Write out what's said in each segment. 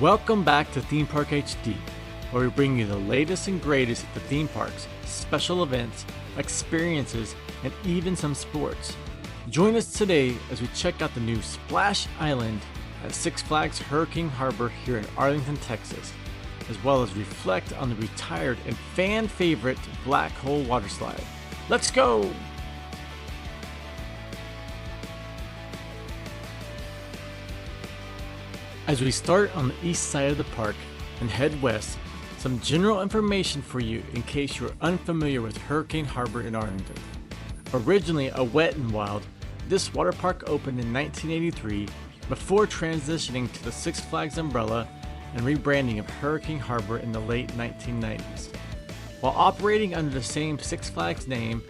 Welcome back to Theme Park HD, where we bring you the latest and greatest at the theme parks, special events, experiences, and even some sports. Join us today as we check out the new Splash Island at Six Flags Hurricane Harbor here in Arlington, Texas, as well as reflect on the retired and fan favorite Black Hole Water Slide. Let's go! As we start on the east side of the park and head west, some general information for you in case you're unfamiliar with Hurricane Harbor in Arlington. Originally a Wet n Wild, this water park opened in 1983 before transitioning to the Six Flags umbrella and rebranding of Hurricane Harbor in the late 1990s. While operating under the same Six Flags name,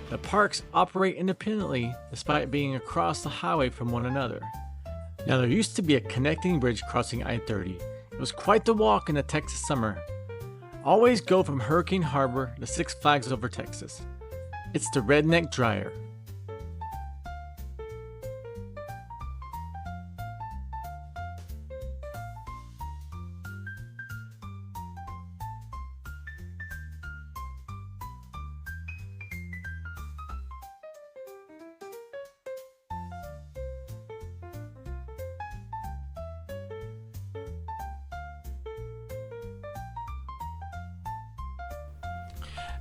the parks operate independently despite being across the highway from one another. Now, there used to be a connecting bridge crossing I-30. It was quite the walk in the Texas summer. Always go from Hurricane Harbor to Six Flags over Texas. It's the Redneck Dryer.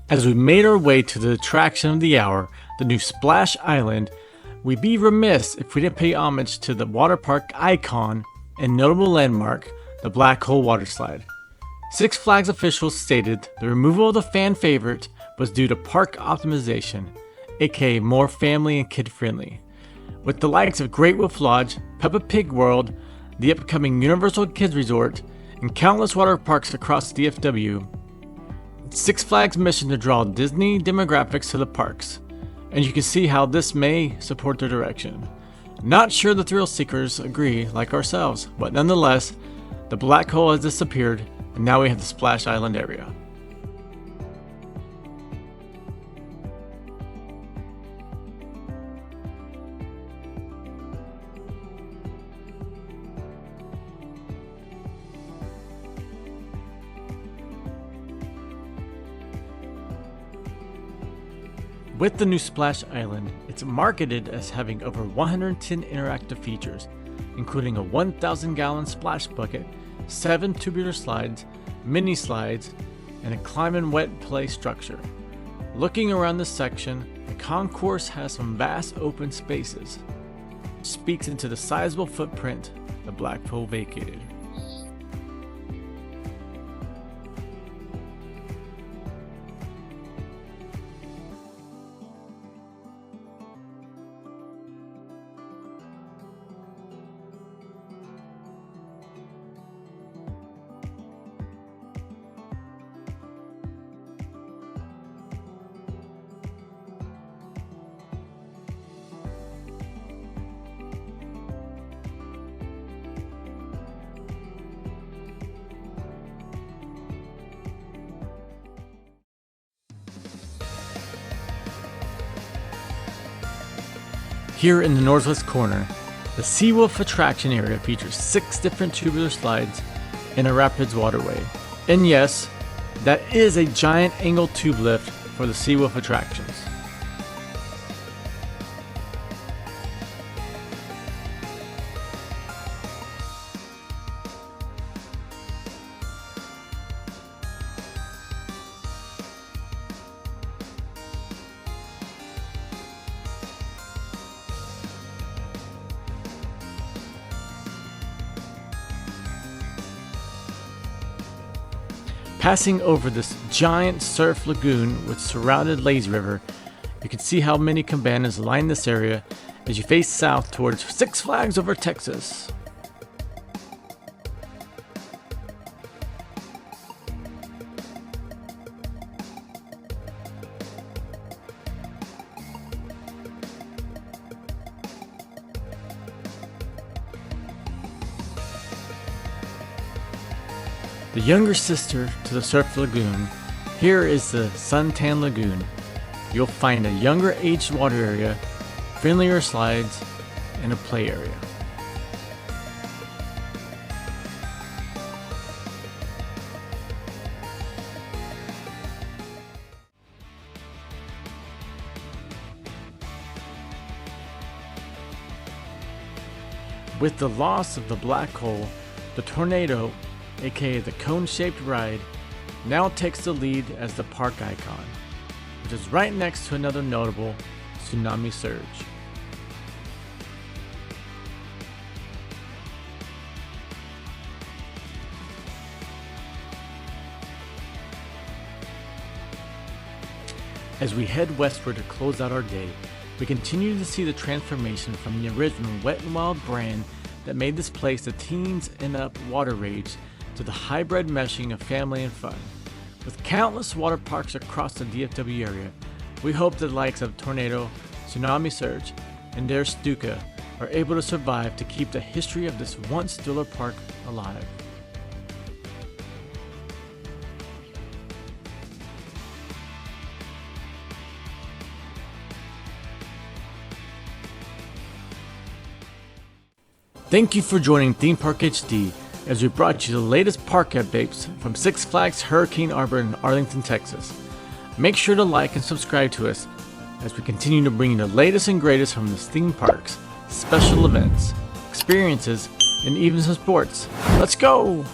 As we made our way to the attraction of the hour, the new Splash Island, we'd be remiss if we didn't pay homage to the water park icon and notable landmark, the Black Hole Water Slide. Six Flags officials stated the removal of the fan favorite was due to park optimization, aka more family and kid friendly. With the likes of Great Wolf Lodge, Peppa Pig World, the upcoming Universal Kids Resort, and countless water parks across the DFW, Six Flags' mission to draw Disney demographics to the parks, and you can see how this may support their direction. Not sure the thrill seekers agree like ourselves, but nonetheless, the black hole has disappeared and now we have the Splash Island area. With the new Splash Island, it's marketed as having over 110 interactive features, including a 1,000-gallon splash bucket, 7 tubular slides, mini slides, and a climb and wet play structure. Looking around this section, the concourse has some vast open spaces, which speaks into the sizable footprint the Black Hole vacated. Here in the northwest corner, the Sea Wolf attraction area features 6 different tubular slides and a rapids waterway. And yes, that is a giant angled tube lift for the Sea Wolf attractions. Passing over this giant surf lagoon with surrounded lazy river, you can see how many cabanas line this area as you face south towards Six Flags over Texas. The younger sister to the Surf Lagoon, here is the Suntan Lagoon. You'll find a younger aged water area, friendlier slides, and a play area. With the loss of the black hole, the tornado, aka the cone-shaped ride, now takes the lead as the park icon, which is right next to another notable tsunami surge. As we head westward to close out our day, we continue to see the transformation from the original Wet n Wild brand that made this place a teens and up water rage to the hybrid meshing of family and fun. With countless water parks across the DFW area, we hope the likes of Tornado, Tsunami Surge, and Dare Stuka are able to survive to keep the history of this once thriller park alive. Thank you for joining Theme Park HD as we brought you the latest park updates from Six Flags Hurricane Arbor in Arlington, Texas. Make sure to like and subscribe to us as we continue to bring you the latest and greatest from the theme parks, special events, experiences, and even some sports. Let's go!